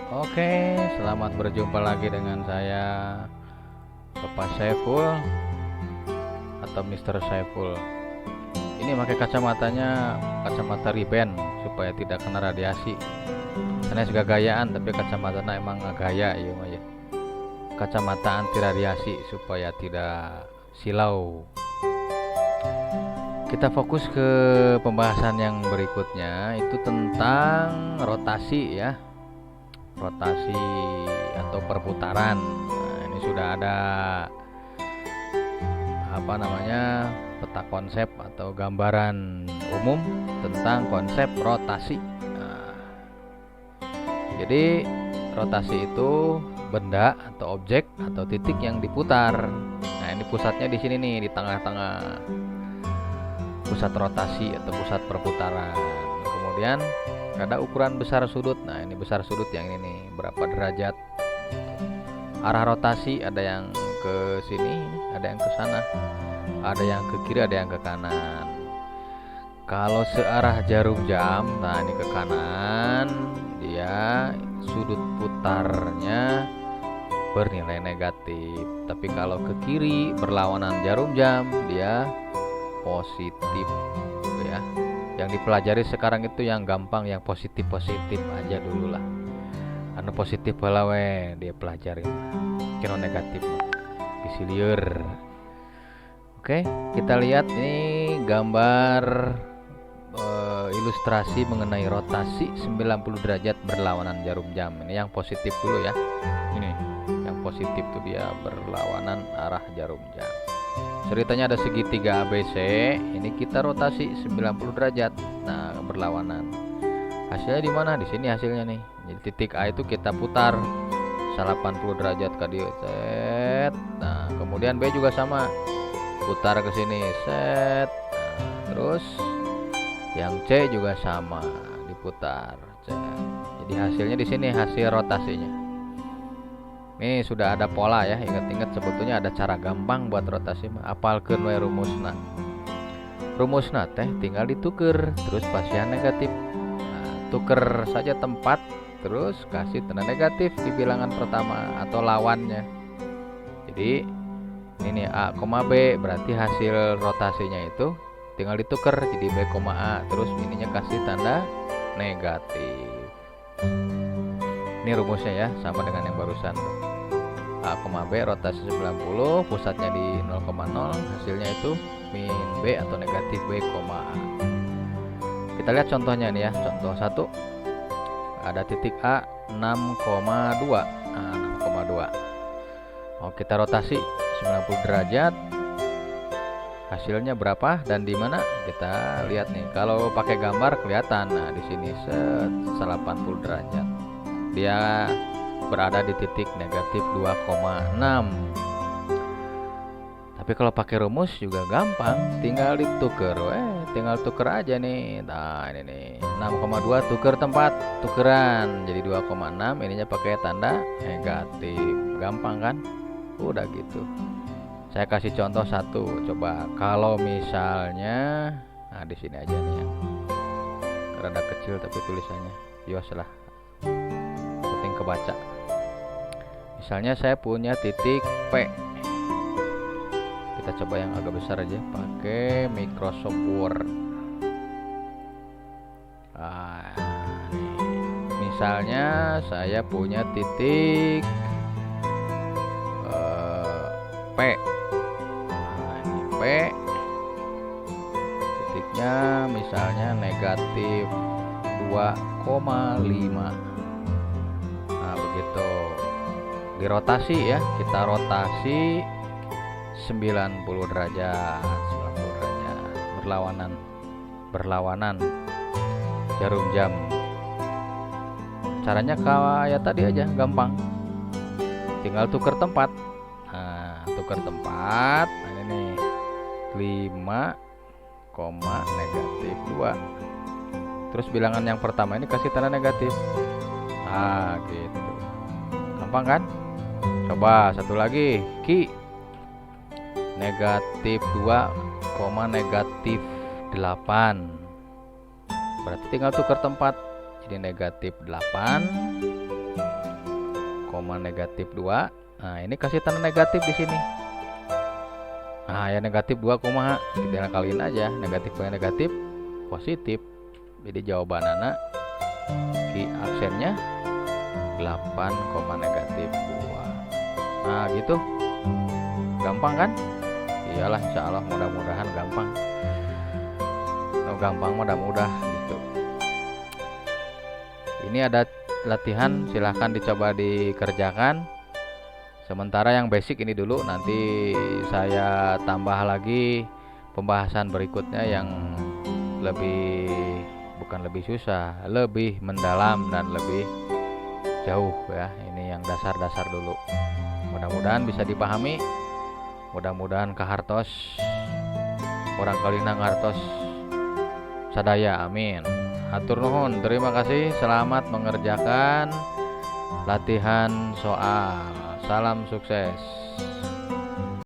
Oke, selamat berjumpa lagi dengan saya, Bapak Saiful atau Mr. Saiful. Ini pakai kacamatanya, kacamata Ray-Ban supaya tidak kena radiasi. Karena juga gayaan, tapi kacamatanya emang gaya ya, ya. Kacamata anti radiasi supaya tidak silau. Kita fokus ke pembahasan yang berikutnya, itu tentang rotasi ya. Rotasi atau perputaran. Nah, ini sudah ada peta konsep atau gambaran umum tentang konsep rotasi. Nah, jadi rotasi itu benda atau objek atau titik yang diputar. Nah, ini pusatnya di sini nih, di tengah-tengah. Pusat rotasi atau pusat perputaran. Kemudian ada ukuran besar sudut. Nah, ini besar sudut yang ini nih, berapa derajat. Arah rotasi ada yang ke sini, ada yang ke sana, ada yang ke kiri, ada yang ke kanan. Kalau searah jarum jam, nah ini ke kanan, dia sudut putarnya bernilai negatif. Tapi kalau ke kiri berlawanan jarum jam, dia positif ya. Yang dipelajari sekarang itu yang gampang, yang positif aja dulu lah. Anu positif we dia pelajari, kira negatif bisi lieur. Oke, kita lihat ini gambar ilustrasi mengenai rotasi 90 derajat berlawanan jarum jam. Ini yang positif dulu ya. Ini yang positif tuh dia berlawanan arah jarum jam. Ceritanya ada segitiga ABC, ini kita rotasi 90 derajat. Nah, berlawanan. Hasilnya di mana? Di sini hasilnya nih. Jadi titik A itu kita putar 80 derajat ke dia, set. Nah, kemudian B juga sama. Putar ke sini, set. Nah, terus yang C juga sama, diputar, set. Jadi hasilnya di sini hasil rotasinya. Ini sudah ada pola ya, ingat-ingat sebetulnya ada cara gampang buat rotasi mah. Apalkeun we rumusna. Rumusna teh tinggal dituker, terus pasian negatif. Nah, tuker saja tempat, terus kasih tanda negatif di bilangan pertama atau lawannya. Jadi ini A, B, berarti hasil rotasinya itu tinggal dituker jadi B, A, terus ininya kasih tanda negatif. Ini rumusnya ya, sama dengan yang barusan. A, B, rotasi 90, pusatnya di 0,0, hasilnya itu min B atau negatif B, A. Kita lihat contohnya nih ya. Contoh 1, ada titik A 6,2. Nah, 6,2. Mau kita rotasi 90 derajat. Hasilnya berapa dan di mana? Kita lihat nih. Kalau pakai gambar kelihatan. Nah, di sini 80 derajat. Dia berada di titik negatif 2,6. Tapi kalau pakai rumus juga gampang, tinggal ditukar, tinggal tuker aja nih. Nah, ini nih 6,2 tuker tempat, tukeran jadi 2,6, ininya pakai tanda negatif. Gampang kan? Udah gitu. Saya kasih contoh 1. Coba kalau misalnya, nah di sini aja nih ya. Rada kecil tapi tulisannya. Yos lah. Penting kebaca. Misalnya saya punya titik P. Kita coba yang agak besar aja, pakai Microsoft Word. Nah, misalnya saya punya titik P. Nah, ini P. Titiknya misalnya negatif 2,5. Nah, begitu. Dirotasi ya, kita rotasi 90 derajat, berlawanan jarum jam. Caranya kayak tadi aja, gampang. Tinggal tuker tempat. Nah, tuker tempat. Nah, ini nih 5, negatif 2. Terus bilangan yang pertama ini kasih tanda negatif. Nah, gitu. Gampang kan? Coba satu lagi, Ki. Negatif 2, negatif 8. Berarti tinggal tukar tempat. Jadi negatif 8 koma negatif 2. Nah, ini kasih tanda negatif di sini. Nah, ya negatif 2 kumaha, kita kaliin aja negatif kali negatif positif. Jadi jawaban anak ki aksennya 8, negatif 2. Nah, gitu. Gampang kan? Iyalah, insya Allah mudah-mudahan gampang. Gampang mudah-mudah gitu. Ini ada latihan, silahkan dicoba dikerjakan. Sementara yang basic ini dulu, nanti saya tambah lagi pembahasan berikutnya yang bukan lebih susah, lebih mendalam dan lebih jauh ya. Ini yang dasar-dasar dulu. Mudah-mudahan bisa dipahami. Mudah-mudahan kahartos orang kalina ngartos sadaya, amin. Hatur nuhun, terima kasih. Selamat mengerjakan latihan soal. Salam sukses.